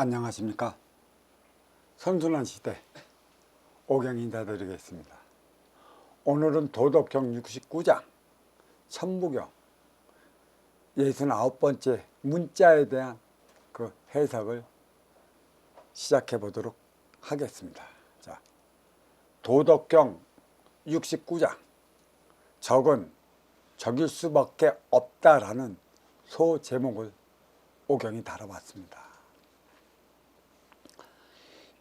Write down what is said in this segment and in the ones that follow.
안녕하십니까. 선순환 시대 오경 인사드리겠습니다. 오늘은 도덕경 69장 천부경 69번째 문자에 대한 그 해석을 시작해 보도록 하겠습니다. 자, 도덕경 69장 적은 적일 수밖에 없다라는 소제목을 오경이 다뤄봤습니다.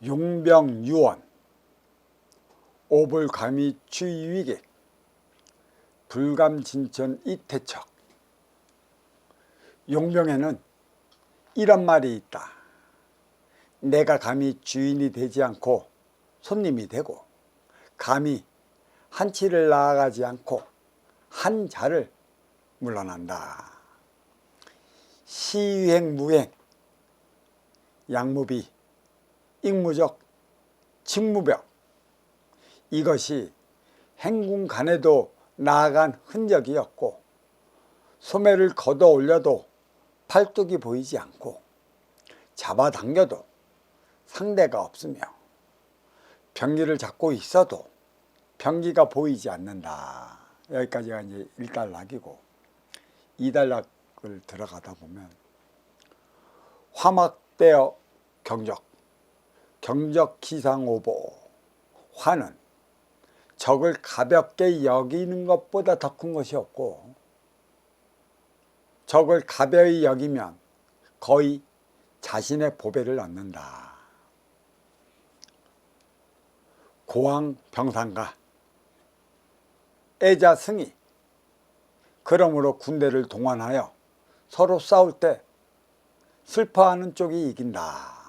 용병유원 오불감이 추위객 불감진천 이태척. 용병에는 이런 말이 있다. 내가 감히 주인이 되지 않고 손님이 되고 감히 한치를 나아가지 않고 한 자를 물러난다. 시유행 무행 양무비 익무적 직무벽 이것이 행군간에도 나아간 흔적이 없고 소매를 걷어 올려도 팔뚝이 보이지 않고 잡아당겨도 상대가 없으며 병기를 잡고 있어도 병기가 보이지 않는다. 여기까지가 이제 1단락이고 2단락을 들어가다 보면 화막대어 경적 기상오보 화는 적을 가볍게 여기는 것보다 더 큰 것이 없고 적을 가벼이 여기면 거의 자신의 보배를 얻는다. 고왕 병상가 애자 승이 그러므로 군대를 동원하여 서로 싸울 때 슬퍼하는 쪽이 이긴다.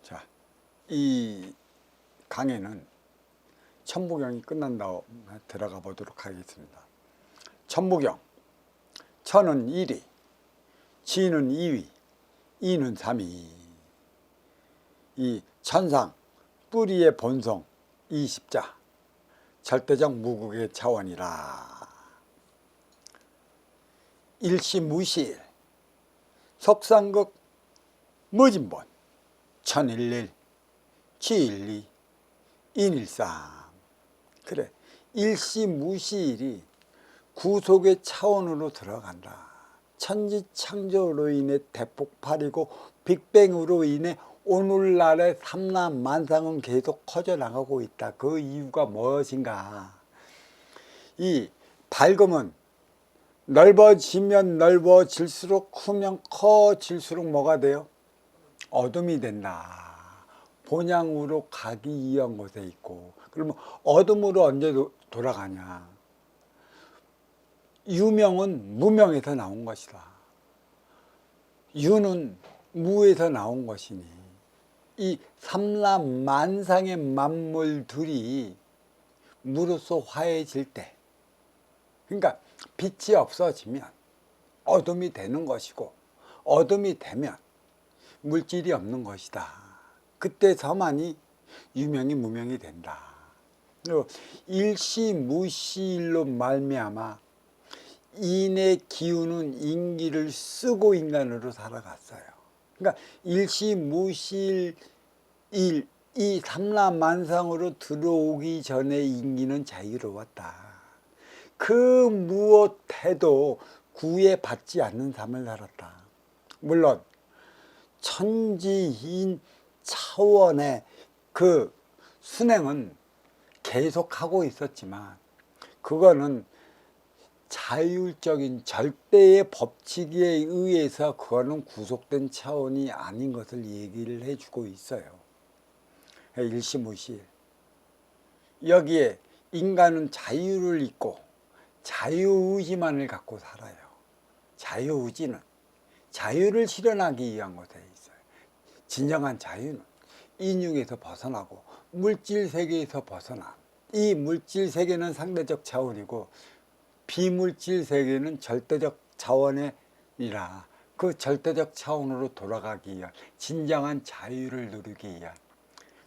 자, 이 강의는 천부경이 끝난 다음 들어가 보도록 하겠습니다. 천부경 천은 1위, 지는 2위, 이는 3위. 이 천상 뿌리의 본성 20자 절대적 무극의 차원이라. 일시무시일 속상극 무진본 천일일 지일리 인일상. 그래, 일시무시일이 구속의 차원으로 들어간다. 천지창조로 인해 대폭발이고 빅뱅으로 인해 오늘날의 삼라만상은 계속 커져나가고 있다. 그 이유가 무엇인가? 이 밝음은 넓어지면 넓어질수록 크면 커질수록 뭐가 돼요? 어둠이 된다. 본향으로 가기 위한 곳에 있고. 그러면 어둠으로 언제 돌아가냐? 유명은 무명에서 나온 것이다. 유는 무에서 나온 것이니 이 삼라만상의 만물들이 무로서 화해질 때, 그러니까 빛이 없어지면 어둠이 되는 것이고 어둠이 되면 물질이 없는 것이다. 그때서만이 유명이 무명이 된다. 그리고 일시무시일로 말미암아 인의 기운은 인기를 쓰고 인간으로 살아갔어요. 그러니까 일시무시일 이 삼라만상으로 들어오기 전에 인기는 자유로웠다. 그 무엇해도 구애받지 않는 삶을 살았다. 물론 천지인 차원의 그 순행은 계속하고 있었지만 그거는 자율적인 절대의 법칙에 의해서 그거는 구속된 차원이 아닌 것을 얘기를 해주고 있어요. 일시무시. 여기에 인간은 자유를 잊고 자유의지만을 갖고 살아요. 자유의지는 자유를 실현하기 위한 것에 있어요. 진정한 자유는 인육에서 벗어나고 물질 세계에서 벗어나. 이 물질 세계는 상대적 차원이고 비물질 세계는 절대적 차원이라 그 절대적 차원으로 돌아가기 위한 진정한 자유를 누리기 위한.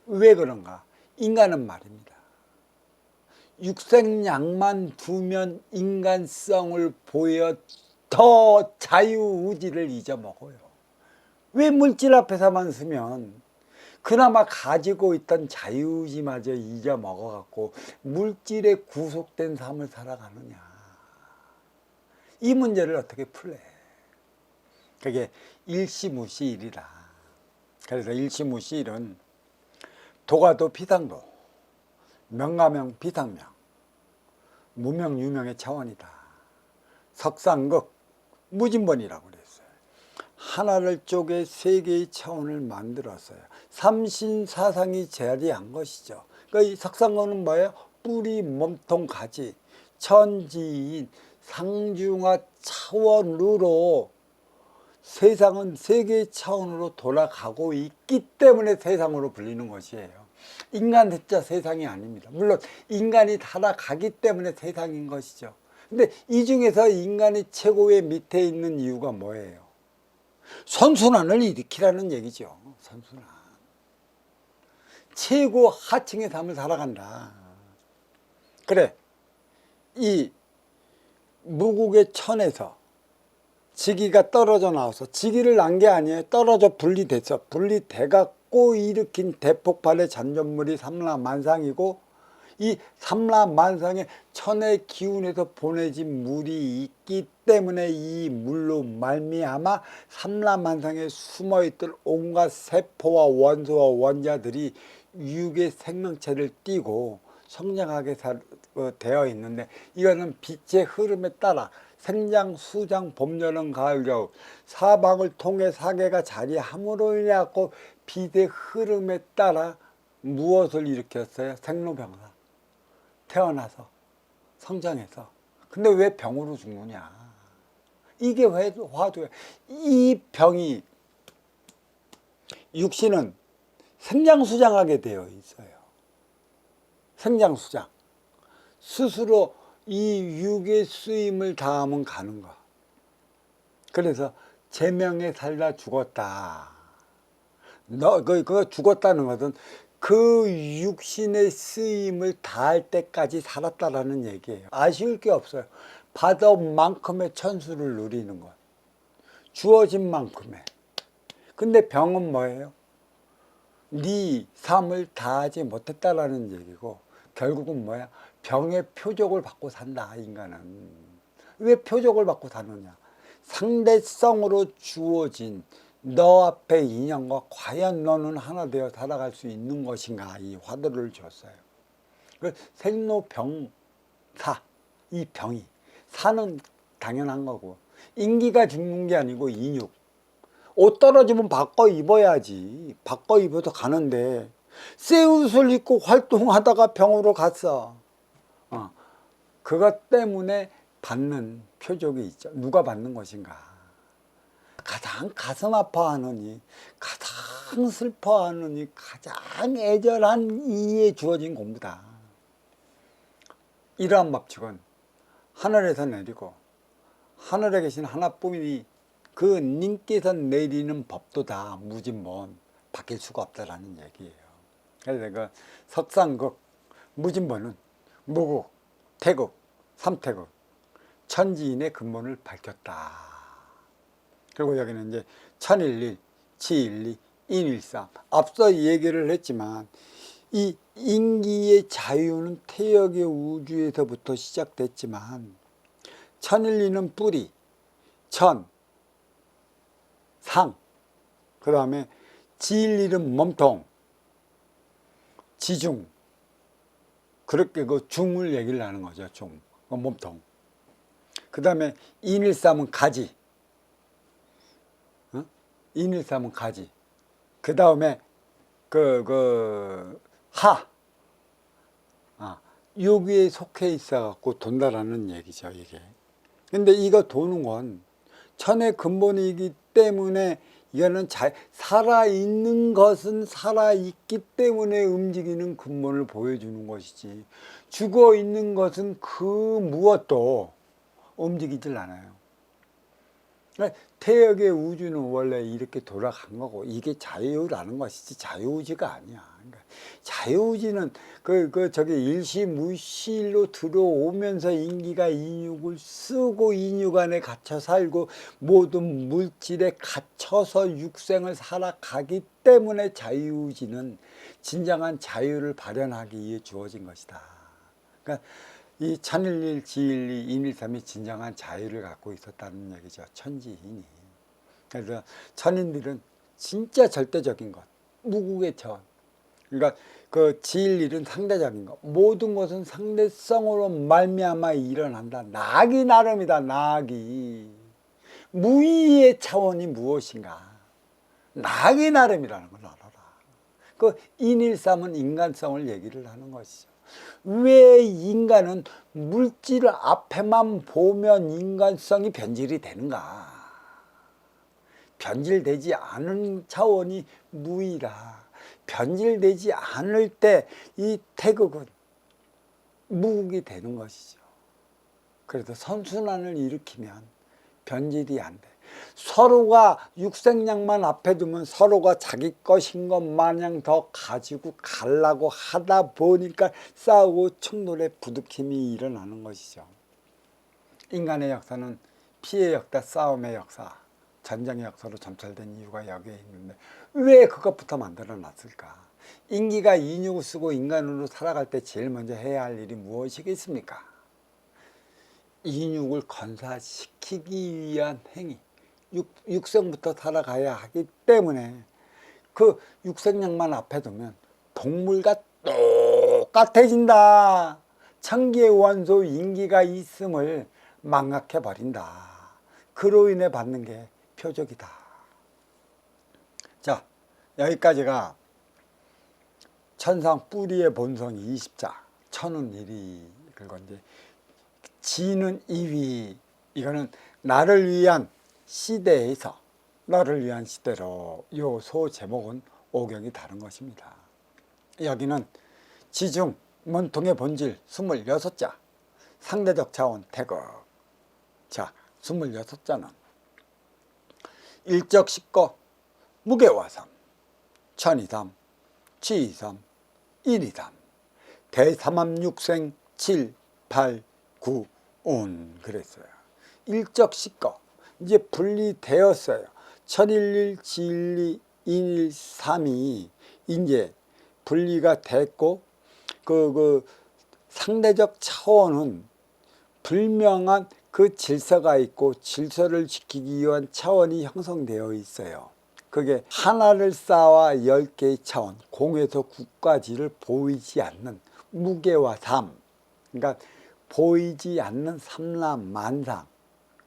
왜 그런가? 인간은 말입니다. 육생양만 두면 인간성을 보여 더 자유의지를 잊어먹어요. 왜 물질 앞에서만 서면 그나마 가지고 있던 자유의지마저 잊어먹어갖고 물질에 구속된 삶을 살아가느냐. 이 문제를 어떻게 풀래? 그게 일시무시일이다. 그래서 일시무시일은 도가도 비상도, 명가명 비상명, 무명유명의 차원이다. 석상극, 무진번이라고 그랬어요. 하나를 쪼개 세 개의 차원을 만들었어요. 삼신사상이 자리한 것이죠. 그러니까 이 석상극은 뭐예요? 뿌리, 몸통, 가지, 천지인, 상중하 차원으로 세상은 세 개의 차원으로 돌아가고 있기 때문에 세상으로 불리는 것이에요. 인간 대자 세상이 아닙니다. 물론 인간이 살아가기 때문에 세상인 것이죠. 근데 이 중에서 인간이 최고의 밑에 있는 이유가 뭐예요? 선순환을 일으키라는 얘기죠. 선순환. 최고 하층의 삶을 살아간다. 그래, 이 무국의 천에서 지기가 떨어져 나와서, 지기를 난 게 아니에요. 떨어져 분리됐어. 분리돼갖고 일으킨 대폭발의 잔존물이 삼라만상이고, 이 삼라만상의 천의 기운에서 보내진 물이 있기 때문에 이 물로 말미암아 삼라만상에 숨어있던 온갖 세포와 원소와 원자들이 육의 생명체를 띠고 성장하게 되어 있는데, 이거는 빛의 흐름에 따라 생장, 수장, 봄, 여름, 가을, 겨울 사방을 통해 사계가 자리함으로 인해서 빛의 흐름에 따라 무엇을 일으켰어요? 생로병사. 태어나서 성장해서. 근데 왜 병으로 죽느냐? 이게 왜 화두야? 이 병이, 육신은 생장수장하게 되어 있어요. 생장수장. 스스로 이 육의 쓰임을 다하면 가는 거. 그래서 제명에 살다 죽었다. 그거 죽었다는 것은 그 육신의 쓰임을 다할 때까지 살았다라는 얘기예요. 아쉬울 게 없어요. 받은 만큼의 천수를 누리는 것. 주어진 만큼의. 근데 병은 뭐예요? 네 삶을 다하지 못했다라는 얘기고, 결국은 뭐야? 병의 표적을 받고 산다, 인간은. 왜 표적을 받고 사느냐? 상대성으로 주어진 너 앞에 인연과 과연 너는 하나 되어 살아갈 수 있는 것인가, 이 화두를 줬어요. 생로병사, 이 병이, 사는 당연한 거고, 인기가 죽는 게 아니고 인육. 옷 떨어지면 바꿔 입어야지. 바꿔 입어서 가는데 새 옷을 입고 활동하다가 병으로 갔어. 그것 때문에 받는 표적이 있죠. 누가 받는 것인가? 가장 가슴 아파하느니, 가장 슬퍼하느니, 가장 애절한 이에 주어진 공부다. 이러한 법칙은 하늘에서 내리고 하늘에 계신 하나뿐이니 그 님께서 내리는 법도 다 무진본, 바뀔 수가 없다라는 얘기예요. 그래서 그 석상극, 무진본은 무국, 태국, 삼태국, 천지인의 근본을 밝혔다. 그리고 여기는 이제 천일일, 치일리, 인일삼. 앞서 얘기를 했지만 이 인기의 자유는 태역의 우주에서부터 시작됐지만, 천일리는 뿌리, 천, 상, 그 다음에 지일일은 몸통, 지중. 그렇게 그 중을 얘기를 하는 거죠. 중, 몸통. 그 다음에 인일삼은 가지. 인일삼은 가지. 그 다음에 하. 여기에 속해 있어갖고 돈다라는 얘기죠, 이게. 근데 이거 도는 건 천의 근본이기 때문에, 이거는 살아있는 것은 살아있기 때문에 움직이는 근본을 보여주는 것이지, 죽어있는 것은 그 무엇도 움직이질 않아요. 태역의 우주는 원래 이렇게 돌아간 거고, 이게 자유라는 것이지 자유의지가 아니야. 그러니까 자유의지는 저기 일시무실로 들어오면서 인기가 인육을 쓰고 인육 안에 갇혀 살고 모든 물질에 갇혀서 육생을 살아가기 때문에 자유의지는 진정한 자유를 발현하기 위해 주어진 것이다. 그러니까 이 천일일, 지일이, 인일삼이 진정한 자유를 갖고 있었다는 얘기죠. 천지인이. 그래서 천인들은 진짜 절대적인 것, 무국의 차원. 그러니까 그 지일일은 상대적인 것. 모든 것은 상대성으로 말미암아 일어난다. 나기 나름이다. 나기. 무의의 차원이 무엇인가? 나기 나름이라는 걸 알아라. 그 인일삼은 인간성을 얘기를 하는 것이죠. 왜 인간은 물질 앞에만 보면 인간성이 변질이 되는가? 변질되지 않은 차원이 무의라. 변질되지 않을 때 이 태극은 무국이 되는 것이죠. 그래서 선순환을 일으키면 변질이 안 돼. 서로가 육생량만 앞에 두면 서로가 자기 것인 것 마냥 더 가지고 가려고 하다 보니까 싸우고 충돌의 부득힘이 일어나는 것이죠. 인간의 역사는 피해 역사, 싸움의 역사, 전쟁의 역사로 점철된 이유가 여기에 있는데 왜 그것부터 만들어 놨을까? 인기가 인육을 쓰고 인간으로 살아갈 때 제일 먼저 해야 할 일이 무엇이겠습니까? 인육을 건사시키기 위한 행위. 육생부터 살아가야 하기 때문에 그 육생량만 앞에 두면 동물과 똑같아진다. 천기의 원소 인기가 있음을 망각해 버린다. 그로 인해 받는 게 표적이다. 자, 여기까지가 천상 뿌리의 본성 20자. 천은 1위 그건데 지는 2위. 이거는 나를 위한 시대에서 너를 위한 시대로 요 소 제목은 오경이 다른 것입니다. 여기는 지중 문통의 본질 26자 상대적 차원 태극. 자, 26자는 일적 십거 무게화삼 천이삼 지이삼 인이삼 대삼암육생 7, 8, 9, 온 그랬어요. 일적 십거 이제 분리되었어요. 천일일, 지일이, 인일, 삼이 이제 분리가 됐고 그 상대적 차원은 불명한 그 질서가 있고 질서를 지키기 위한 차원이 형성되어 있어요. 그게 하나를 쌓아 10개의 차원, 공에서 9까지를 보이지 않는 무게와 삼, 그러니까 보이지 않는 삼라만상,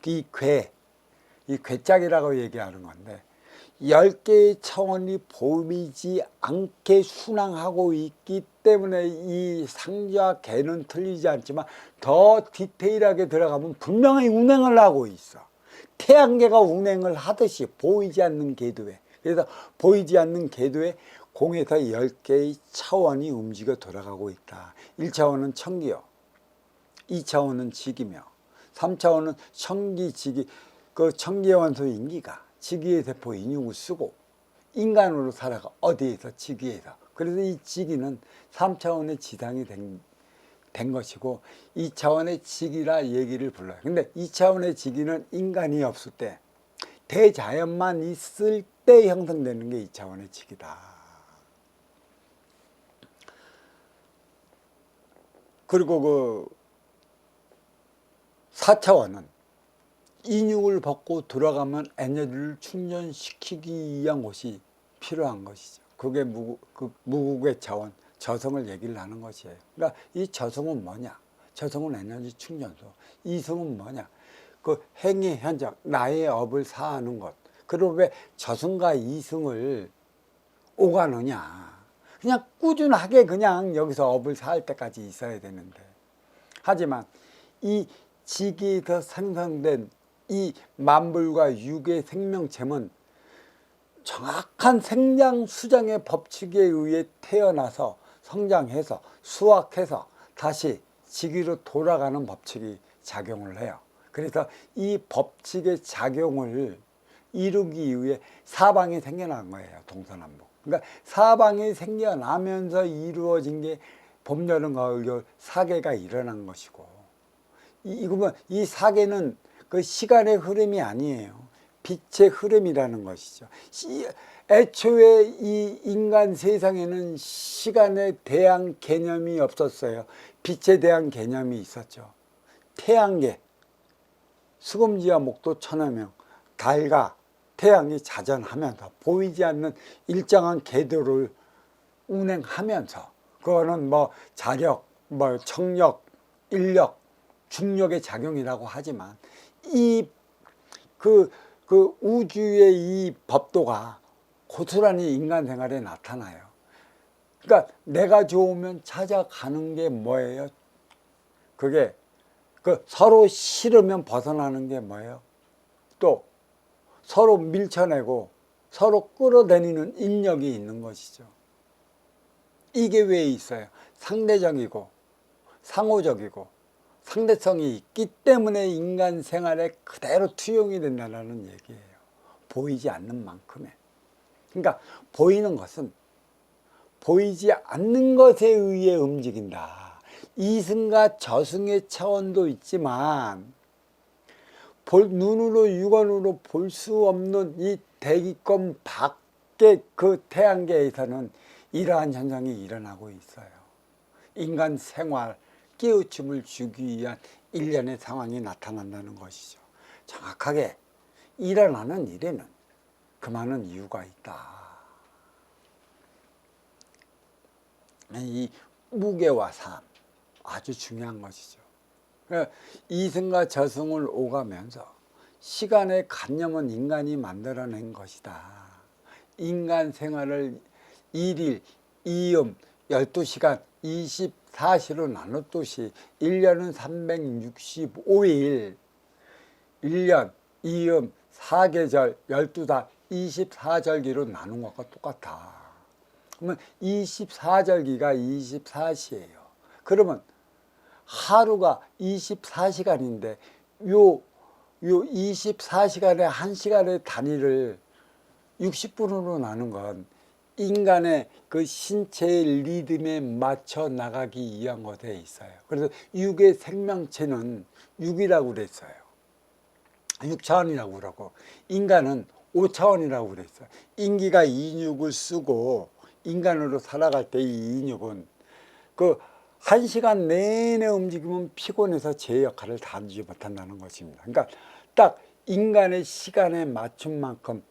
이 괴짝이라고 얘기하는 건데 10개의 차원이 보이지 않게 순항하고 있기 때문에 이 상자 개는 틀리지 않지만 더 디테일하게 들어가면 분명히 운행을 하고 있어. 태양계가 운행을 하듯이 보이지 않는 궤도에. 그래서 보이지 않는 궤도에 공에서 10개의 차원이 움직여 돌아가고 있다. 1차원은 천기요, 2차원은 직이며 3차원은 천기, 직이 그 천기의 원소 인기가 직위의 세포 인육을 쓰고 인간으로 살아가. 어디에서? 직위에서. 그래서 이 직위는 3차원의 지상이 된 것이고 2차원의 직이라 얘기를 불러요. 근데 2차원의 직위는 인간이 없을 때 대자연만 있을 때 형성되는 게 2차원의 직이다. 그리고 그 4차원은 인육을 벗고 들어가면 에너지를 충전시키기 위한 곳이 필요한 것이죠. 그게 무국의 차원, 저성을 얘기를 하는 것이에요. 그러니까 이 저성은 뭐냐? 저성은 에너지 충전소. 이성은 뭐냐? 그 행위 현장, 나의 업을 사하는 것. 그리고 왜 저승과 이승을 오가느냐? 그냥 꾸준하게 그냥 여기서 업을 사할 때까지 있어야 되는데. 하지만 이 지기에서 생성된 이 만물과 육의 생명체는 정확한 생장 수장의 법칙에 의해 태어나서 성장해서 수확해서 다시 지기로 돌아가는 법칙이 작용을 해요. 그래서 이 법칙의 작용을 이루기 위해 사방이 생겨난 거예요. 동서남북. 그러니까 사방이 생겨나면서 이루어진 게 봄, 여름, 가을, 겨울 사계가 일어난 것이고, 이거면 이 사계는 그 시간의 흐름이 아니에요. 빛의 흐름이라는 것이죠. 애초에 이 인간 세상에는 시간에 대한 개념이 없었어요. 빛에 대한 개념이 있었죠. 태양계, 수금지와 목도 천하명, 달과 태양이 자전하면서 보이지 않는 일정한 궤도를 운행하면서, 그거는 뭐 자력, 뭐 청력, 인력, 중력의 작용이라고 하지만 그 우주의 이 법도가 고스란히 인간 생활에 나타나요. 그러니까 내가 좋으면 찾아가는 게 뭐예요? 그게 서로 싫으면 벗어나는 게 뭐예요? 또 서로 밀쳐내고 서로 끌어다니는 인력이 있는 것이죠. 이게 왜 있어요? 상대적이고 상호적이고 상대성이 있기 때문에 인간 생활에 그대로 투영이 된다는 얘기예요. 보이지 않는 만큼에. 그러니까 보이는 것은 보이지 않는 것에 의해 움직인다. 이승과 저승의 차원도 있지만 눈으로 육안으로 볼 수 없는 이 대기권 밖의 그 태양계에서는 이러한 현상이 일어나고 있어요. 인간 생활 깨우침을 주기 위한 일련의 상황이 나타난다는 것이죠. 정확하게 일어나는 일에는 그만한 이유가 있다. 이 무게와 삶, 아주 중요한 것이죠. 이승과 저승을 오가면서 시간의 관념은 인간이 만들어낸 것이다. 인간 생활을 1일, 2음, 12시간, 24시로 나눴듯이 1년은 365일, 1년, 2음, 4계절, 12달, 24절기로 나눈 것과 똑같아. 그러면 24절기가 24시예요. 그러면 하루가 24시간인데 요 24시간에 1시간의 단위를 60분으로 나눈 건 인간의 그 신체의 리듬에 맞춰 나가기 위한 것에 있어요. 그래서 육의 생명체는 6이라고 그랬어요. 6차원이라고 그러고 인간은 5차원이라고 그랬어요. 인기가 인육을 쓰고 인간으로 살아갈 때 이 인육은 그 1시간 내내 움직이면 피곤해서 제 역할을 다 하지 못한다는 것입니다. 그러니까 딱 인간의 시간에 맞춘 만큼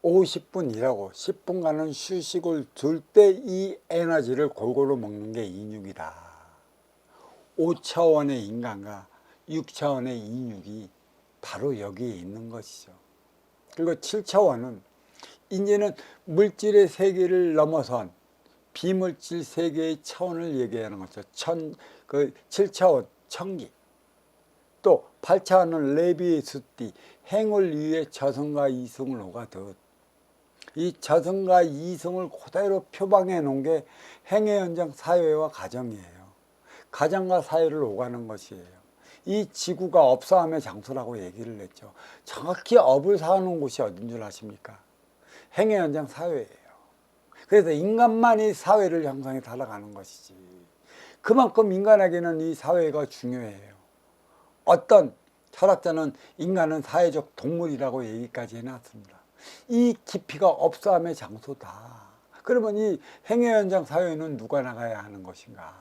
50분 일하고 10분간은 휴식을 둘 때 이 에너지를 골고루 먹는 게 인육이다. 5차원의 인간과 6차원의 인육이 바로 여기에 있는 것이죠. 그리고 7차원은 이제는 물질의 세계를 넘어선 비물질 세계의 차원을 얘기하는 거죠. 7차원 천기. 또 8차원은 레비의 숫띠, 행을 위해 저승과 이승을 오가듯 이 저승과 이승을 그대로 표방해 놓은 게 행의 현장 사회와 가정이에요. 가정과 사회를 오가는 것이에요. 이 지구가 업사함의 장소라고 얘기를 했죠. 정확히 업을 사는 곳이 어딘 줄 아십니까? 행의 현장 사회예요. 그래서 인간만이 사회를 형성해 살아가는 것이지. 그만큼 인간에게는 이 사회가 중요해요. 어떤 철학자는 인간은 사회적 동물이라고 얘기까지 해놨습니다. 이 깊이가 업사함의 장소다. 그러면 이 행의 현장 사회는 누가 나가야 하는 것인가?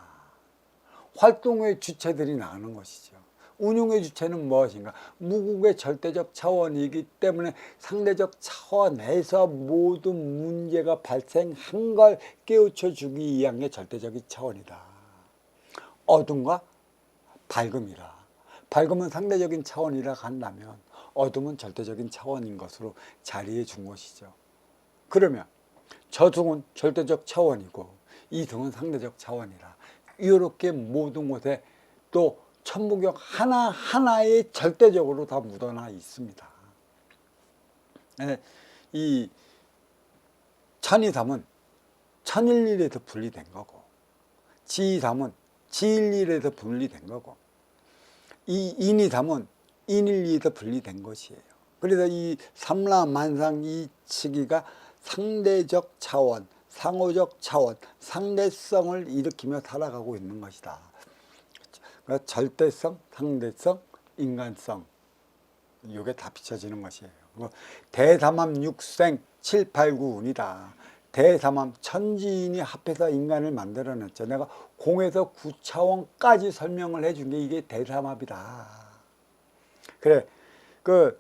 활동의 주체들이 나가는 것이죠. 운용의 주체는 무엇인가? 무국의 절대적 차원이기 때문에 상대적 차원에서 모든 문제가 발생한 걸 깨우쳐 주기 위한 게 절대적인 차원이다. 어둠과 밝음이라. 밝음은 상대적인 차원이라 한다면 어둠은 절대적인 차원인 것으로 자리해 준 것이죠. 그러면 저승은 절대적 차원이고 이승은 상대적 차원이라. 이렇게 모든 곳에 또 천무경 하나하나에 절대적으로 다 묻어나 있습니다. 이 천이삼은 천일일에서 분리된 거고, 지이삼은 지일일에서 분리된 거고, 이 인이삼은 인일리에서 분리된 것이에요. 그래서 이 삼라만상 이 치기가 상대적 차원, 상호적 차원, 상대성을 일으키며 살아가고 있는 것이다. 그러니까 절대성, 상대성, 인간성, 이게 다 비춰지는 것이에요. 대삼함 육생 7, 8, 9운이다. 대삼함 천지인이 합해서 인간을 만들어냈죠. 내가 공에서 9차원까지 설명을 해준 게 이게 대삼합이다. 그래, 그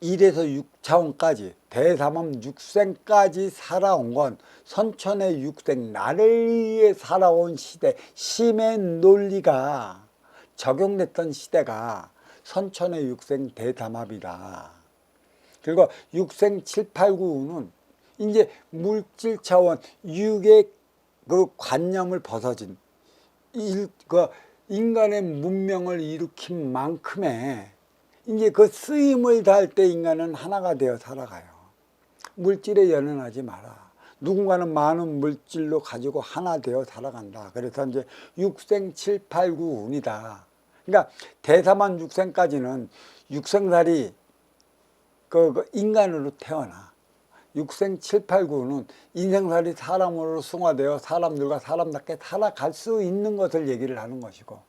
1에서 6차원까지 대삼함 육생까지 살아온 건 선천의 육생, 나를 위해 살아온 시대, 심의 논리가 적용됐던 시대가 선천의 육생 대삼합이다. 그리고 육생 7, 8, 9는 이제 물질 차원, 육의 그 관념을 벗어진 인간의 문명을 일으킨 만큼의 이제 그 쓰임을 다할 때 인간은 하나가 되어 살아가요. 물질에 연연하지 마라. 누군가는 많은 물질로 가지고 하나 되어 살아간다. 그래서 이제 육생 7, 8, 9운이다. 그러니까 대사만 육생까지는 육생살이 그 인간으로 태어나. 육생 7, 8, 9는 인생살이 사람으로 승화되어 사람들과 사람답게 살아갈 수 있는 것을 얘기를 하는 것이고,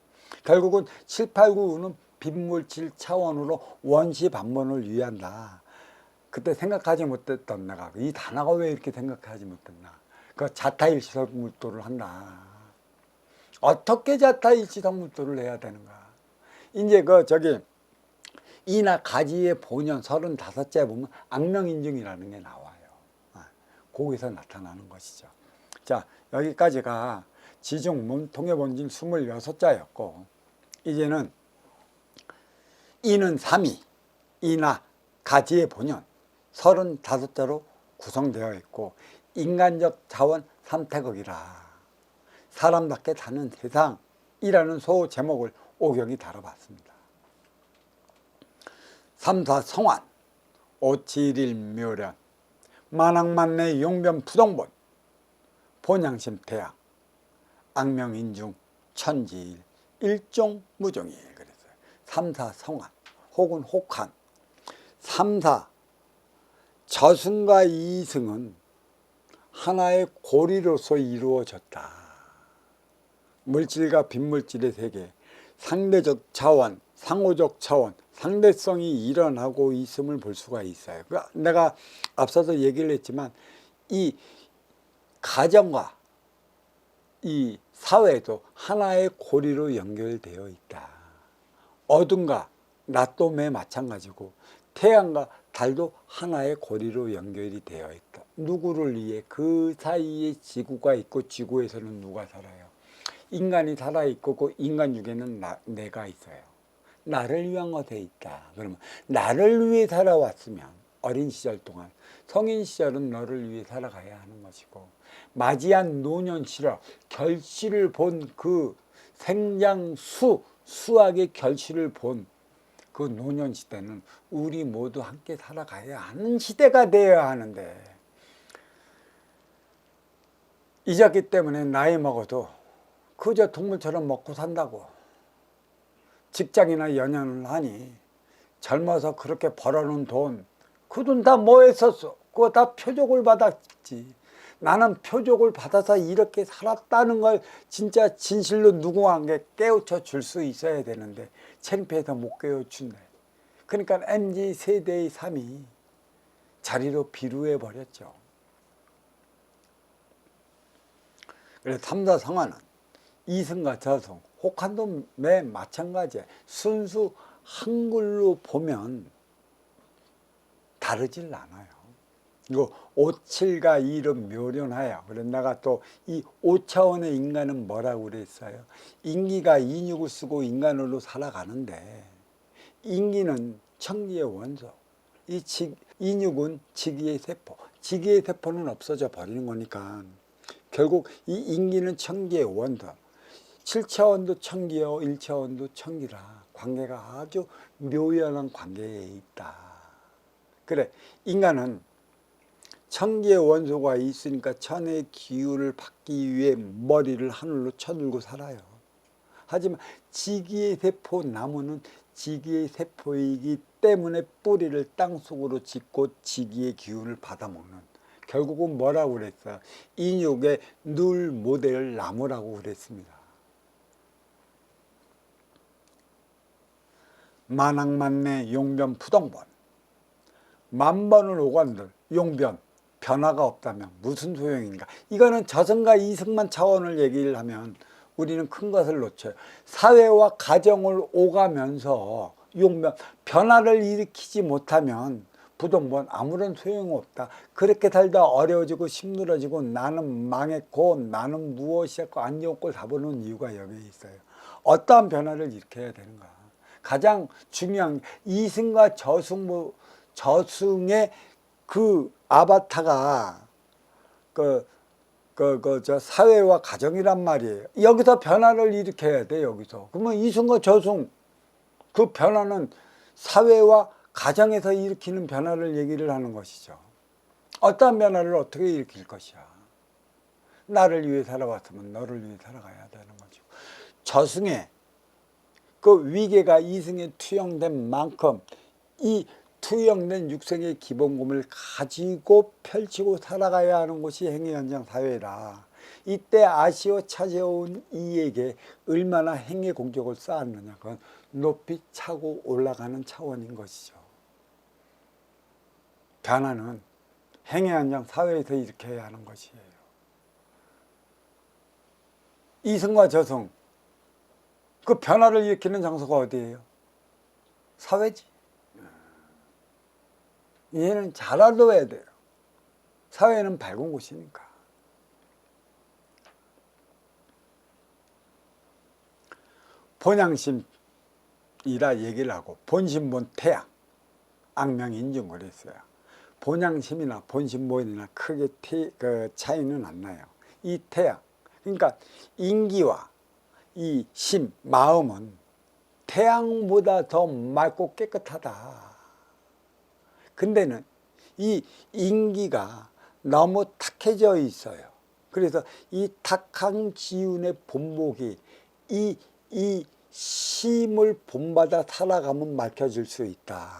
결국은 7, 8, 9는 빈물질 차원으로 원시 반본을 위한다. 그때 생각하지 못했던 내가 이 단어가 왜 이렇게 생각하지 못했나. 그 자타일치성물도를 한다. 어떻게 자타일치성물도를 해야 되는가. 이제 이나 가지의 본연 35째 보면 악명인증이라는 게 나와요. 거기서 나타나는 것이죠. 자, 여기까지가 지중 몸통의 본질 26자였고, 이제는 이는 삼위, 이나 가지의 본연 35자로 구성되어 있고, 인간적 자원 삼태극이라 사람답게 사는 세상이라는 소 제목을 오경이 다뤄봤습니다. 삼사성환, 오칠일묘련, 만학만내 용변 부동본, 본양심 태양, 악명인중, 천지일, 일종무종일. 그랬어요. 삼사성환 혹은 혹한. 삼사, 저승과 이승은 하나의 고리로서 이루어졌다. 물질과 빈물질의 세계, 상대적 차원, 상호적 차원, 상대성이 일어나고 있음을 볼 수가 있어요. 내가 앞서서 얘기를 했지만 이 가정과 이 사회도 하나의 고리로 연결되어 있다. 어둠과 낮도 매 마찬가지고 태양과 달도 하나의 고리로 연결이 되어 있다. 누구를 위해? 그 사이에 지구가 있고 지구에서는 누가 살아요? 인간이 살아있고 그 인간 중에는 내가 있어요. 나를 위한 것에 있다. 그러면 나를 위해 살아왔으면 어린 시절 동안, 성인 시절은 너를 위해 살아가야 하는 것이고, 맞이한 노년 시절 결실을 본 그 수학의 결실을 본 그 노년 시대는 우리 모두 함께 살아가야 하는 시대가 되어야 하는데, 잊었기 때문에 나이 먹어도 그저 동물처럼 먹고 산다고 직장이나 연연을 하니, 젊어서 그렇게 벌어놓은 돈, 그 돈 다 뭐 했었어? 그거 다 표적을 받았지. 나는 표적을 받아서 이렇게 살았다는 걸 진짜 진실로 누구한테 깨우쳐 줄 수 있어야 되는데 창피해서 못 깨우친대. 그러니까 MZ세대의 삶이 자리로 비루해 버렸죠. 그래서 삼사성화는 이승과 저승, 혹한도 매 마찬가지야. 순수 한글로 보면 다르질 않아요. 이거 오칠과 이름 묘련하여. 그래서 내가 또 이 5차원의 인간은 뭐라고 그랬어요? 인기가 인육을 쓰고 인간으로 살아가는데, 인기는 청기의 원소, 인육은 지기의 세포, 지기의 세포는 없어져 버리는 거니까 결국 이 인기는 청기의 원소, 7차원도 청기요 1차원도 청기라 관계가 아주 묘연한 관계에 있다. 그래, 인간은 청기의 원소가 있으니까 천의 기운을 받기 위해 머리를 하늘로 쳐들고 살아요. 하지만 지기의 세포 나무는 지기의 세포이기 때문에 뿌리를 땅속으로 짓고 지기의 기운을 받아먹는, 결국은 뭐라고 그랬어요? 인육의 늘 모델 나무라고 그랬습니다. 만학만내 용변 부동본, 만번을 오간들 용변 변화가 없다면 무슨 소용인가? 이거는 저승과 이승만 차원을 얘기를 하면 우리는 큰 것을 놓쳐요. 사회와 가정을 오가면서 용변 변화를 일으키지 못하면 부동본 아무런 소용없다. 그렇게 살다 어려워지고 힘들어지고 나는 망했고 나는 무엇이었고 안녕고 다보는 이유가 여기에 있어요. 어떠한 변화를 일으켜야 되는가? 가장 중요한 이승과 저승의 그 아바타가 저 사회와 가정이란 말이에요. 여기서 변화를 일으켜야 돼. 여기서 그러면 이승과 저승 그 변화는 사회와 가정에서 일으키는 변화를 얘기를 하는 것이죠. 어떠한 변화를 어떻게 일으킬 것이야. 나를 위해 살아왔으면 너를 위해 살아가야 되는 거죠. 저승의 그 위계가 이승에 투영된 만큼 이 투영된 육생의 기본금을 가지고 펼치고 살아가야 하는 것이 행위현장 사회라. 이때 아시오 찾아온 이에게 얼마나 행위 공적을 쌓았느냐. 그건 높이 차고 올라가는 차원인 것이죠. 변화는 행위현장 사회에서 이렇게 해야 하는 것이에요. 이승과 저승 그 변화를 일으키는 장소가 어디예요? 사회지. 얘는 잘 알아둬야 돼요. 사회는 밝은 곳이니까. 본양심이라 얘기를 하고 본심본 태양, 악명인중 그랬어요. 본양심이나 본심본이나 크게 차이는 안 나요. 이 태양, 그러니까 인기와 이 심, 마음은 태양보다 더 맑고 깨끗하다. 근데는 이 인기가 너무 탁해져 있어요. 그래서 이 탁한 기운의 본목이 이 심을 본받아 살아가면 맑혀질 수 있다.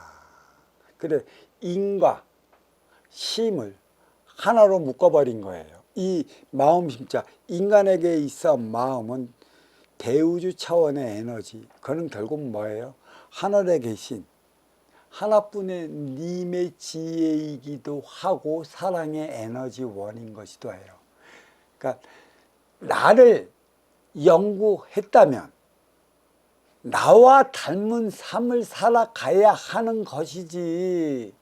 그래 인과 심을 하나로 묶어버린 거예요. 이 마음심자, 인간에게 있어 마음은 대우주 차원의 에너지. 그는 결국 뭐예요? 하늘에 계신 하나뿐의 님의 지혜이기도 하고 사랑의 에너지 원인 것이도 해요. 그러니까 나를 연구했다면 나와 닮은 삶을 살아가야 하는 것이지,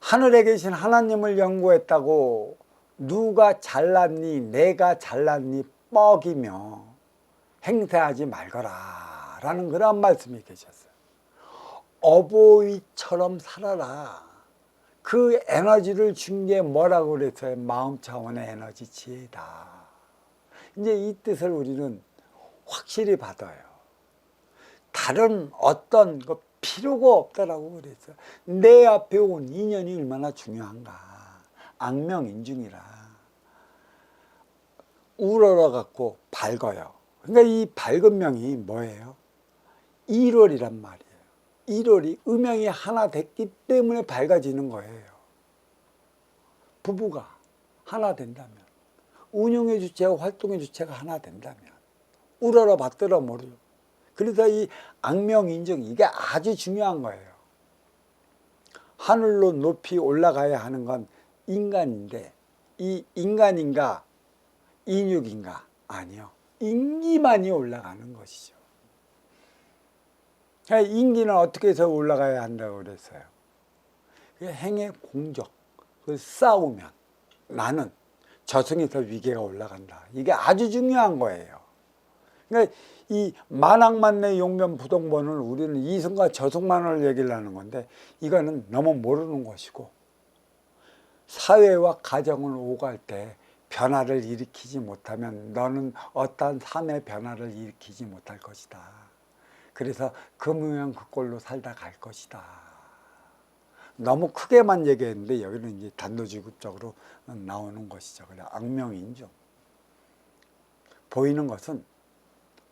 하늘에 계신 하나님을 연구했다고 누가 잘났니 내가 잘났니 뻑이며 행세하지 말거라 라는 그런 말씀이 계셨어요. 어버이처럼 살아라. 그 에너지를 준 게 뭐라고 그랬어요? 마음 차원의 에너지 지혜다. 이제 이 뜻을 우리는 확실히 받아요. 다른 어떤 거 필요가 없다라고 그랬어요. 내 앞에 온 인연이 얼마나 중요한가. 악명인중이라. 우러러갖고 밝아요. 그러니까 이 밝은 명이 뭐예요? 1월이란 말이에요. 1월이 음양이 하나 됐기 때문에 밝아지는 거예요. 부부가 하나 된다면, 운영의 주체와 활동의 주체가 하나 된다면 우러러 받들어 모르요. 그래서 이 악명인증 이게 아주 중요한 거예요. 하늘로 높이 올라가야 하는 건 인간인데 이 인간인가 인육인가? 아니요. 인기만이 올라가는 것이죠. 인기는 어떻게 해서 올라가야 한다고 그랬어요? 행의 공적, 그걸 쌓으면 나는 저승에서 위계가 올라간다. 이게 아주 중요한 거예요. 그러니까 이 만학만내 용변 부동본을 우리는 이승과 저승만을 얘기를 하는 건데 이거는 너무 모르는 것이고, 사회와 가정을 오갈 때 변화를 일으키지 못하면 너는 어떠한 삶의 변화를 일으키지 못할 것이다. 그래서 그 모양 그 꼴로 살다 갈 것이다. 너무 크게만 얘기했는데 여기는 이제 단도직입적으로 나오는 것이죠. 그래 악명인중. 보이는 것은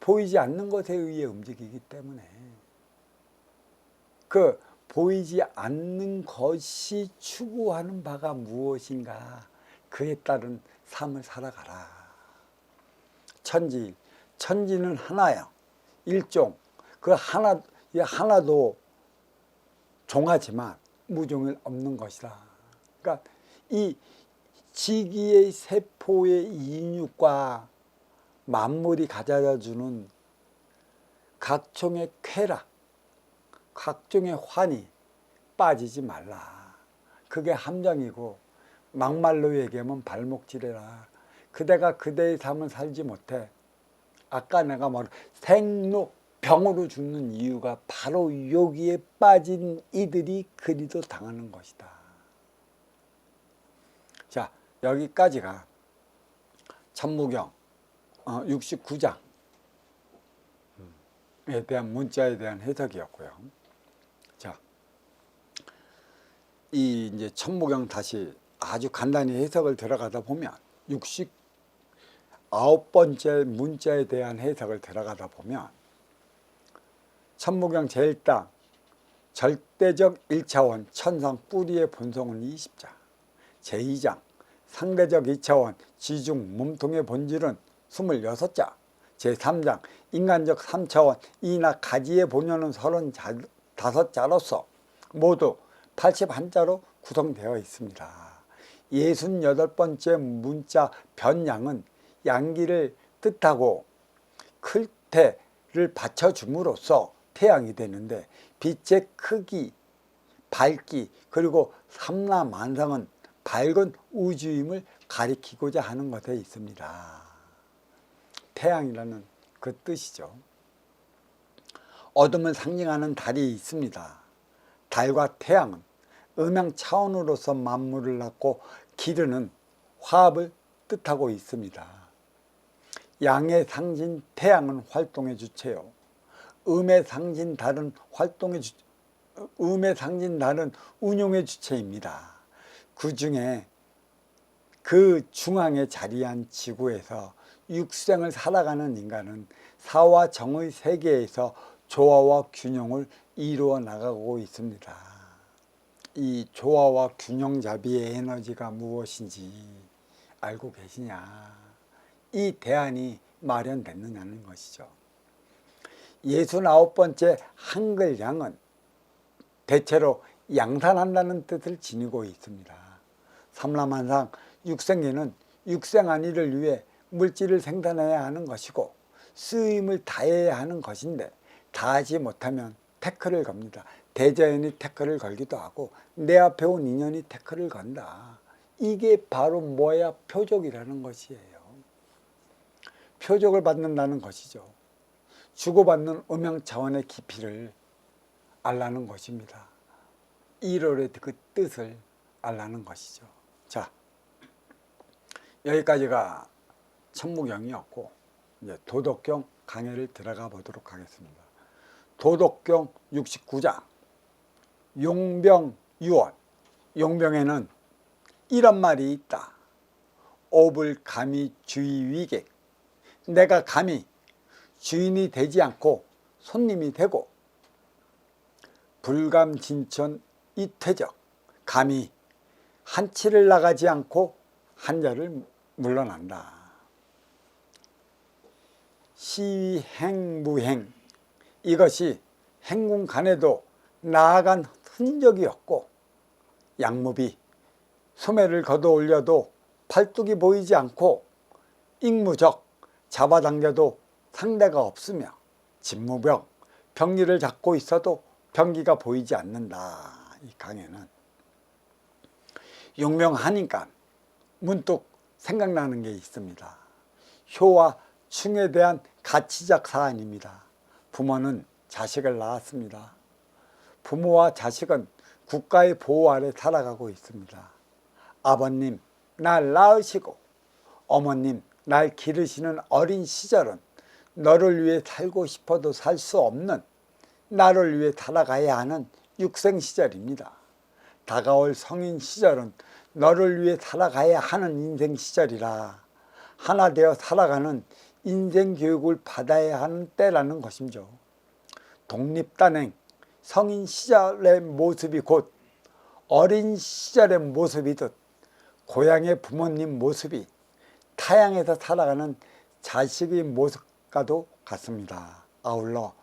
보이지 않는 것에 의해 움직이기 때문에 그 보이지 않는 것이 추구하는 바가 무엇인가, 그에 따른 삶을 살아가라. 천지는 하나야. 일종. 그 하나도 종하지만 무종일 없는 것이다. 그러니까 이 지기의 세포의 인육과 만물이 가져다주는 각종의 쾌락, 각종의 환희 빠지지 말라. 그게 함정이고, 막말로 얘기하면 발목질해라. 그대가 그대의 삶을 살지 못해. 아까 내가 말한 생로병으로 죽는 이유가 바로 여기에 빠진 이들이 그리도 당하는 것이다. 자, 여기까지가 천무경 69장에 대한 문자에 대한 해석이었고요. 자, 이 이제 천무경 다시 아주 간단히 해석을 들어가다 보면 69번째 문자에 대한 해석을 들어가다 보면 천무경 제1당 절대적 1차원 천상 뿌리의 본성은 20자, 제2장 상대적 2차원 지중 몸통의 본질은 26자, 제3장 인간적 3차원 이나 가지의 본연은 35자로서 모두 81자로 구성되어 있습니다. 68번째 문자 변양은 양기를 뜻하고 클테를 받쳐줌으로써 태양이 되는데, 빛의 크기, 밝기, 그리고 삼라만상은 밝은 우주임을 가리키고자 하는 것에 있습니다. 태양이라는 그 뜻이죠. 어둠을 상징하는 달이 있습니다. 달과 태양은 음양 차원으로서 만물을 낳고 기르는 화합을 뜻하고 있습니다. 양의 상징 태양은 활동의 주체요, 음의 상징 달은 운용의 주체입니다. 그 중앙에 자리한 지구에서 육생을 살아가는 인간은 사와 정의 세계에서 조화와 균형을 이루어 나가고 있습니다. 이 조화와 균형 잡이의 에너지가 무엇인지 알고 계시냐? 이 대안이 마련됐느냐는 것이죠. 69번째 한글양은 대체로 양산한다는 뜻을 지니고 있습니다. 삼라만상 육생계는 육생한 이를 위해 물질을 생산해야 하는 것이고 쓰임을 다해야 하는 것인데, 다하지 못하면 태클을 겁니다. 대자연이 태클을 걸기도 하고 내 앞에 온 인연이 태클을 건다. 이게 바로 뭐야? 표적이라는 것이에요. 표적을 받는다는 것이죠. 주고받는 음양 차원의 깊이를 알라는 것입니다. 1월의 그 뜻을 알라는 것이죠. 자, 여기까지가 천무경이었고, 이제 도덕경 강해를 들어가 보도록 하겠습니다. 도덕경 69장 용병유언. 용병에는 이런 말이 있다. 옵을 감히 주의위객. 내가 감히 주인이 되지 않고 손님이 되고, 불감진천 이퇴적. 감히 한치를 나가지 않고 한자를 물러난다. 시행무행. 이것이 행군간에도 나아간 흔적이 없고, 양무비 소매를 걷어 올려도 팔뚝이 보이지 않고, 익무적 잡아당겨도 상대가 없으며, 진무병 병기를 잡고 있어도 병기가 보이지 않는다. 이 강에는 용명하니까 문득 생각나는 게 있습니다. 효와 충에 대한 가치적 사안입니다. 부모는 자식을 낳았습니다. 부모와 자식은 국가의 보호 아래 살아가고 있습니다. 아버님 날 낳으시고 어머님 날 기르시는 어린 시절은 너를 위해 살고 싶어도 살 수 없는, 나를 위해 살아가야 하는 육생 시절입니다. 다가올 성인 시절은 너를 위해 살아가야 하는 인생 시절이라 하나 되어 살아가는 인생 교육을 받아야 하는 때라는 것이죠. 독립단행, 성인 시절의 모습이 곧 어린 시절의 모습이듯 고향의 부모님 모습이 타향에서 살아가는 자식의 모습과도 같습니다. 아울러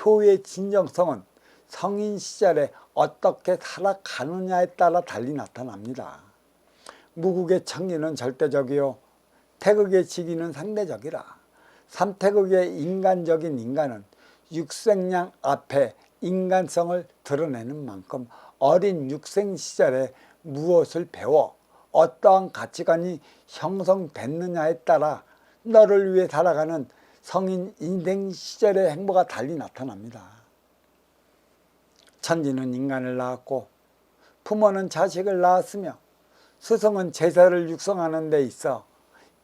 효의 진정성은 성인 시절에 어떻게 살아가느냐에 따라 달리 나타납니다. 무국의 청기는 절대적이요 태극의 직위는 상대적이라. 삼태극의 인간적인 인간은 육생양 앞에 인간성을 드러내는 만큼 어린 육생 시절에 무엇을 배워 어떠한 가치관이 형성됐느냐에 따라 너를 위해 살아가는 성인 인생 시절의 행보가 달리 나타납니다. 천지는 인간을 낳았고 부모는 자식을 낳았으며 스승은 제자를 육성하는 데 있어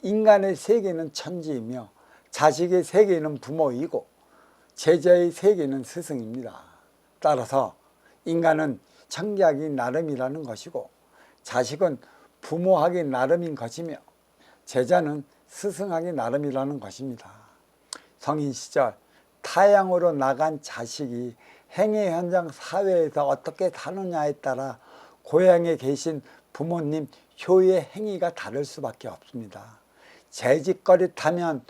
인간의 세계는 천지이며 자식의 세계는 부모이고 제자의 세계는 스승입니다. 따라서 인간은 청기하기 나름이라는 것이고 자식은 부모하기 나름인 것이며 제자는 스승하기 나름이라는 것입니다. 성인 시절 타향으로 나간 자식이 행위 현장 사회에서 어떻게 사느냐에 따라 고향에 계신 부모님 효의 행위가 다를 수밖에 없습니다. 재직거릿하면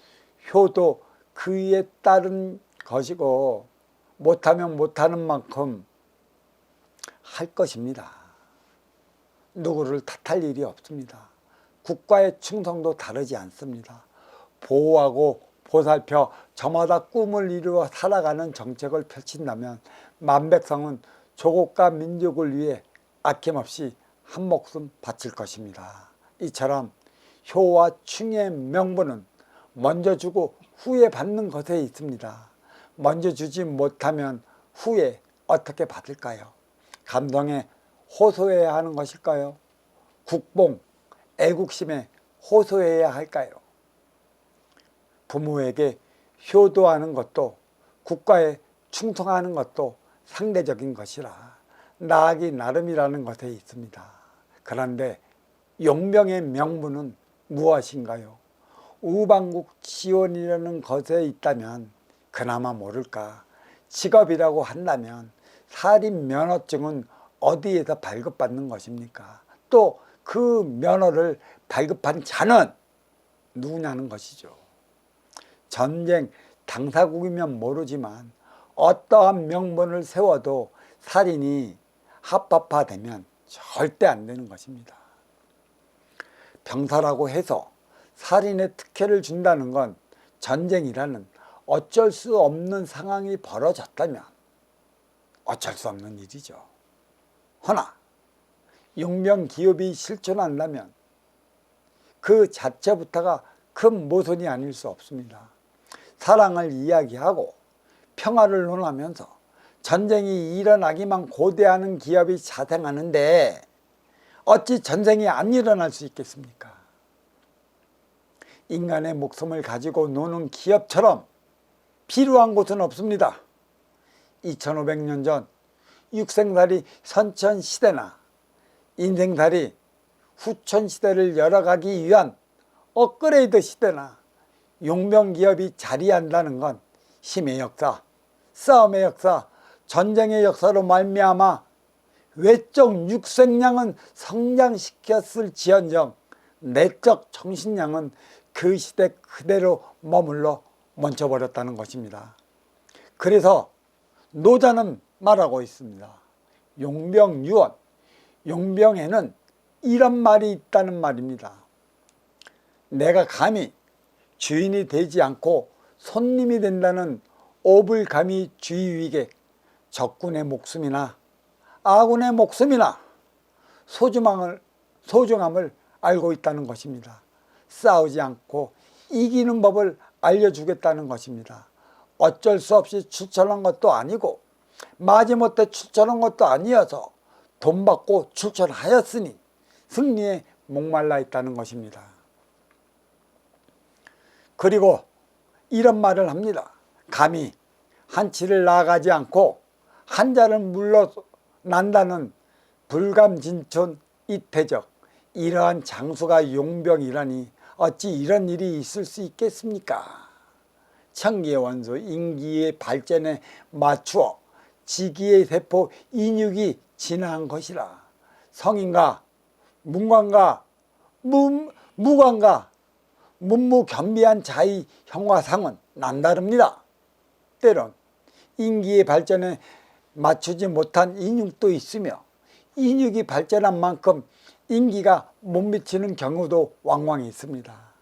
효도 그에 따른 것이고 못하면 못하는 만큼 할 것입니다. 누구를 탓할 일이 없습니다. 국가의 충성도 다르지 않습니다. 보호하고 보살펴 저마다 꿈을 이루어 살아가는 정책을 펼친다면 만백성은 조국과 민족을 위해 아낌없이 한 목숨 바칠 것입니다. 이처럼 효와 충의 명분은 먼저 주고 후에 받는 것에 있습니다. 먼저 주지 못하면 후에 어떻게 받을까요? 감동에 호소해야 하는 것일까요? 국뽕, 애국심에 호소해야 할까요? 부모에게 효도하는 것도 국가에 충성하는 것도 상대적인 것이라 나아기 나름이라는 것에 있습니다. 그런데 용병의 명분은 무엇인가요? 우방국 지원이라는 것에 있다면 그나마 모를까. 직업이라고 한다면 살인 면허증은 어디에서 발급받는 것입니까? 또 그 면허를 발급한 자는 누구냐는 것이죠. 전쟁 당사국이면 모르지만 어떠한 명분을 세워도 살인이 합법화되면 절대 안 되는 것입니다. 병사라고 해서 살인의 특혜를 준다는 건 전쟁이라는 어쩔 수 없는 상황이 벌어졌다면 어쩔 수 없는 일이죠. 허나 용병기업이 실존한다면 그 자체부터가 큰 모순이 아닐 수 없습니다. 사랑을 이야기하고 평화를 논하면서 전쟁이 일어나기만 고대하는 기업이 자생하는데 어찌 전쟁이 안 일어날 수 있겠습니까? 인간의 목숨을 가지고 노는 기업처럼 필요한 곳은 없습니다. 2500년 전 육생살이 선천시대나 인생살이 후천시대를 열어가기 위한 업그레이드 시대나 용병기업이 자리한다는 건 힘의 역사, 싸움의 역사, 전쟁의 역사로 말미암아 외적 육생량은 성장시켰을지언정 내적 정신량은 그 시대 그대로 머물러 멈춰버렸다는 것입니다. 그래서 노자는 말하고 있습니다. 용병유언, 용병에는 이런 말이 있다는 말입니다. 내가 감히 주인이 되지 않고 손님이 된다는 오불감이 주의위객, 적군의 목숨이나 아군의 목숨이나 소중함을 알고 있다는 것입니다. 싸우지 않고 이기는 법을 알려주겠다는 것입니다. 어쩔 수 없이 출전한 것도 아니고 마지못해 출전한 것도 아니어서 돈 받고 출전하였으니 승리에 목말라 있다는 것입니다. 그리고 이런 말을 합니다. 감히 한치를 나아가지 않고 한자를 물러난다는 불감진촌 이태적 이러한 장수가 용병이라니 어찌 이런 일이 있을 수 있겠습니까? 청기의 원소 인기의 발전에 맞추어 지기의 세포 인육이 진화한 것이라. 성인과 문관과 무관과 문무견비한 자의 형화상은 남다릅니다. 때론 인기의 발전에 맞추지 못한 인육도 있으며 인육이 발전한 만큼 인기가 못 미치는 경우도 왕왕 있습니다.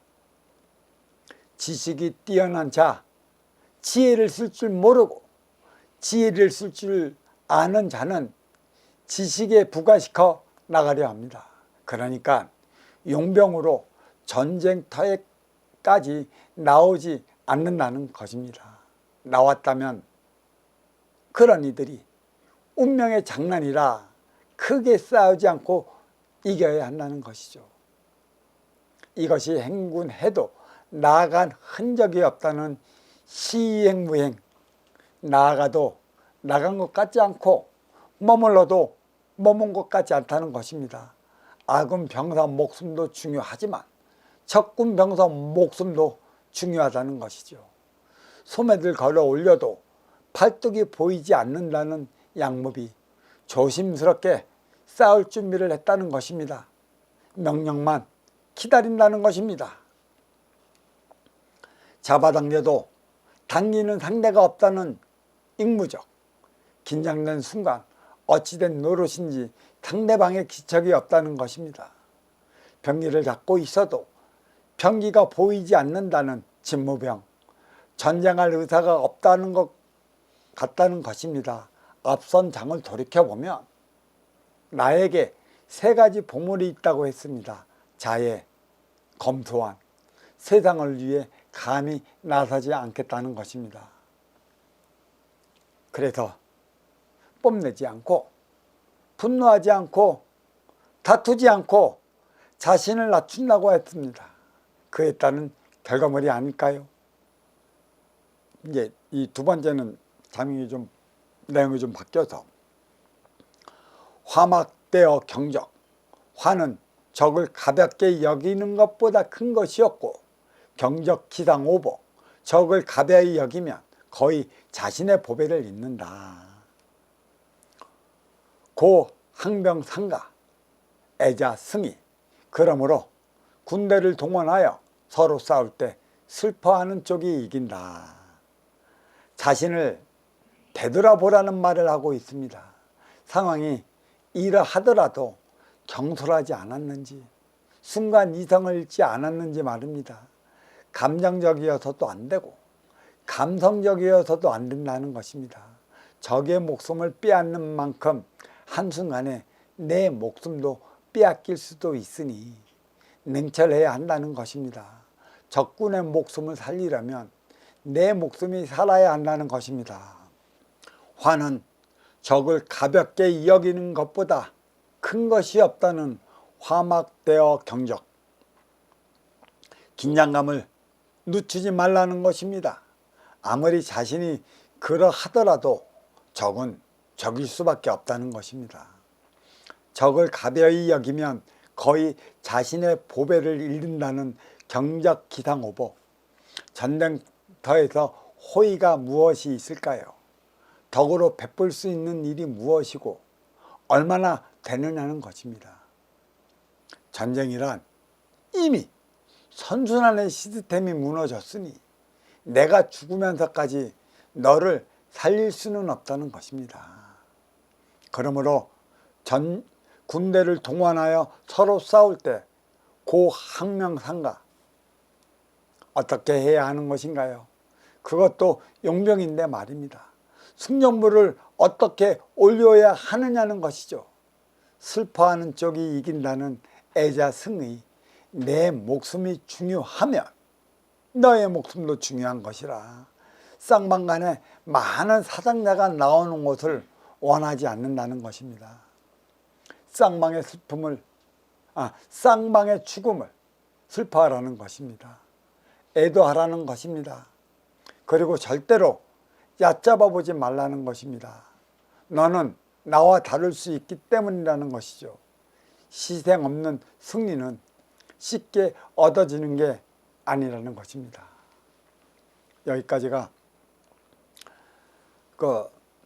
지식이 뛰어난 자, 지혜를 쓸 줄 모르고 지혜를 쓸 줄 아는 자는 지식에 부과시켜 나가려 합니다. 그러니까 용병으로 전쟁터에까지 나오지 않는다는 것입니다. 나왔다면 그런 이들이 운명의 장난이라 크게 싸우지 않고 이겨야 한다는 것이죠. 이것이 행군해도 나아간 흔적이 없다는 시행무행, 나아가도 나간 것 같지 않고 머물러도 머문 것 같지 않다는 것입니다. 아군 병사 목숨도 중요하지만 적군 병사 목숨도 중요하다는 것이죠. 소매들 걸어 올려도 팔뚝이 보이지 않는다는 양무비, 조심스럽게 싸울 준비를 했다는 것입니다. 명령만 기다린다는 것입니다. 잡아당겨도 당기는 상대가 없다는 익무적, 긴장된 순간 어찌된 노릇인지 상대방의 기척이 없다는 것입니다. 병기를 잡고 있어도 병기가 보이지 않는다는 진무병, 전쟁할 의사가 없다는 것 같다는 것입니다. 앞선 장을 돌이켜보면 나에게 세 가지 보물이 있다고 했습니다. 자애, 검소한, 세상을 위해 감히 나서지 않겠다는 것입니다. 그래서 뽐내지 않고 분노하지 않고 다투지 않고 자신을 낮춘다고 했습니다. 그에 따른 결과물이 아닐까요? 이제 이 두 번째는 내용이 좀 바뀌어서 화막되어 경적, 화는 적을 가볍게 여기는 것보다 큰 것이었고 경적 기상 오보, 적을 가벼이 여기면 거의 자신의 보배를 잃는다. 고 항병상가, 애자 승이, 그러므로 군대를 동원하여 서로 싸울 때 슬퍼하는 쪽이 이긴다. 자신을 되돌아보라는 말을 하고 있습니다. 상황이 이러하더라도 경솔하지 않았는지, 순간 이성을 잃지 않았는지 말입니다. 감정적이어서도 안 되고 감성적이어서도 안 된다는 것입니다. 적의 목숨을 빼앗는 만큼 한순간에 내 목숨도 빼앗길 수도 있으니 냉철해야 한다는 것입니다. 적군의 목숨을 살리려면 내 목숨이 살아야 한다는 것입니다. 화는 적을 가볍게 여기는 것보다 큰 것이 없다는 화막되어 경적, 긴장감을 늦추지 말라는 것입니다. 아무리 자신이 그러하더라도 적은 적일 수밖에 없다는 것입니다. 적을 가벼이 여기면 거의 자신의 보배를 잃는다는 경적 기상오보, 전쟁터에서 호의가 무엇이 있을까요? 덕으로 베풀 수 있는 일이 무엇이고 얼마나 되느냐는 것입니다. 전쟁이란 이미 선순환의 시스템이 무너졌으니 내가 죽으면서까지 너를 살릴 수는 없다는 것입니다. 그러므로 군대를 동원하여 서로 싸울 때 고항명상가, 어떻게 해야 하는 것인가요? 그것도 용병인데 말입니다. 승용부를 어떻게 올려야 하느냐는 것이죠. 슬퍼하는 쪽이 이긴다는 애자승의, 내 목숨이 중요하면 너의 목숨도 중요한 것이라. 쌍방간에 많은 사상자가 나오는 곳을 원하지 않는다는 것입니다. 쌍방의 쌍방의 죽음을 슬퍼하라는 것입니다. 애도하라는 것입니다. 그리고 절대로 얕잡아 보지 말라는 것입니다. 너는 나와 다를 수 있기 때문이라는 것이죠. 희생 없는 승리는 쉽게 얻어지는 게 아니라는 것입니다. 여기까지가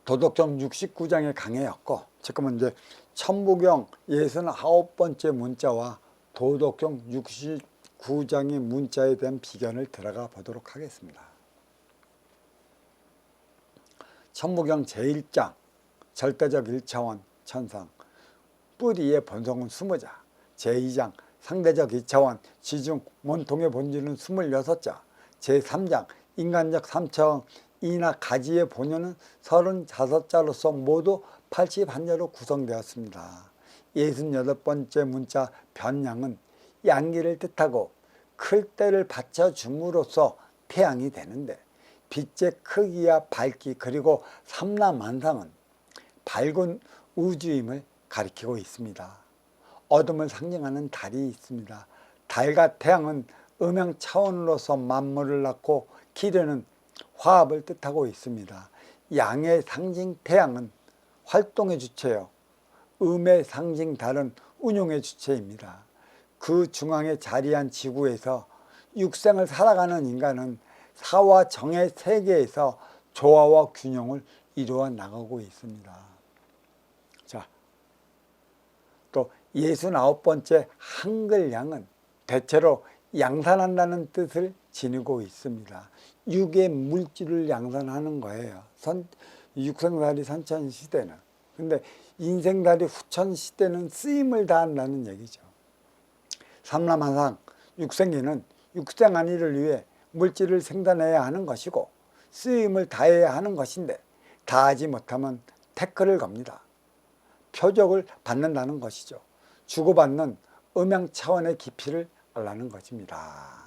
도덕경 69장의 강해였고, 지금은 이제 천부경 69번째 문자와 도덕경 69장의 문자에 대한 비견을 들어가 보도록 하겠습니다. 천부경 제1장 절대적 1차원 천상 뿌리의 본성은 20자, 제2장 상대적 2차원 지중 원통의 본질은 26자, 제3장 인간적 3차원 이나 가지의 본연은 35자로서 모두 81자로 구성되었습니다. 68번째 문자 변양은 양기를 뜻하고 클 때를 받쳐줌으로써 태양이 되는데, 빛의 크기와 밝기 그리고 삼라만상은 밝은 우주임을 가리키고 있습니다. 어둠을 상징하는 달이 있습니다. 달과 태양은 음양 차원으로서 만물을 낳고 기르는 화합을 뜻하고 있습니다. 양의 상징 태양은 활동의 주체요, 음의 상징 달은 운용의 주체입니다. 그 중앙에 자리한 지구에서 육생을 살아가는 인간은 사와 정의 세계에서 조화와 균형을 이루어 나가고 있습니다. 자, 또 69번째 한글양은 대체로 양산한다는 뜻을 지니고 있습니다. 육의 물질을 양산하는 거예요. 육생살이 선천시대는. 근데 인생살이 후천시대는 쓰임을 다한다는 얘기죠. 삼라만상 육생기는 육생안위를 위해 물질을 생산해야 하는 것이고 쓰임을 다해야 하는 것인데, 다하지 못하면 태클을 겁니다. 표적을 받는다는 것이죠. 주고받는 음양 차원의 깊이를 알라는 것입니다.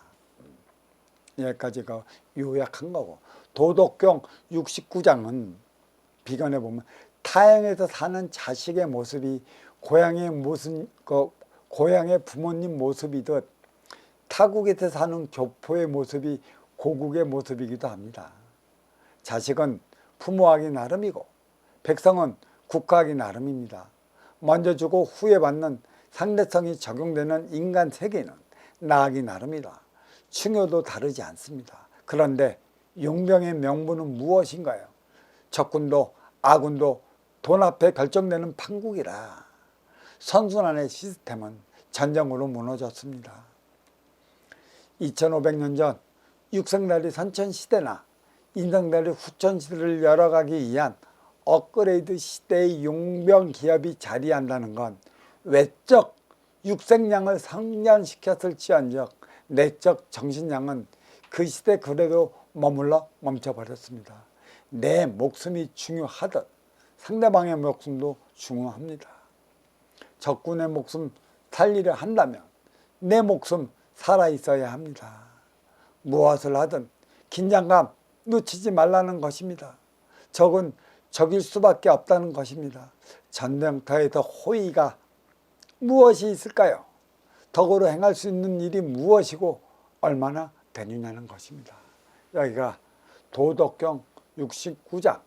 여기까지가 요약한 거고, 도덕경 69장은 비견해 보면 타향에서 사는 자식의 모습이 고향의 부모님 모습이듯 타국에서 사는 교포의 모습이 고국의 모습이기도 합니다. 자식은 부모하기 나름이고 백성은 국가하기 나름입니다. 먼저 주고 후에 받는 상대성이 적용되는 인간 세계는 나하기 나름이다. 충효도 다르지 않습니다. 그런데 용병의 명분은 무엇인가요? 적군도 아군도 돈 앞에 결정되는 판국이라 선순환의 시스템은 전쟁으로 무너졌습니다. 2500년 전 육생달이 선천시대나 인생달이 후천시대를 열어가기 위한 업그레이드 시대의 용병 기업이 자리한다는 건 외적 육생량을 성장시켰을지언정 내적 정신량은 그 시대 그래도 머물러 멈춰버렸습니다. 내 목숨이 중요하듯 상대방의 목숨도 중요합니다. 적군의 목숨 살리려 한다면 내 목숨 살아있어야 합니다. 무엇을 하든 긴장감 놓치지 말라는 것입니다. 적은 적일 수밖에 없다는 것입니다. 전쟁터에서 호의가 무엇이 있을까요? 덕으로 행할 수 있는 일이 무엇이고 얼마나 되느냐는 것입니다. 여기가 도덕경 69장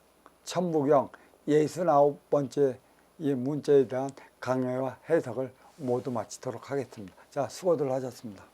천부경 69번째 이 문자에 대한 강해와 해석을 모두 마치도록 하겠습니다. 자, 수고들 하셨습니다.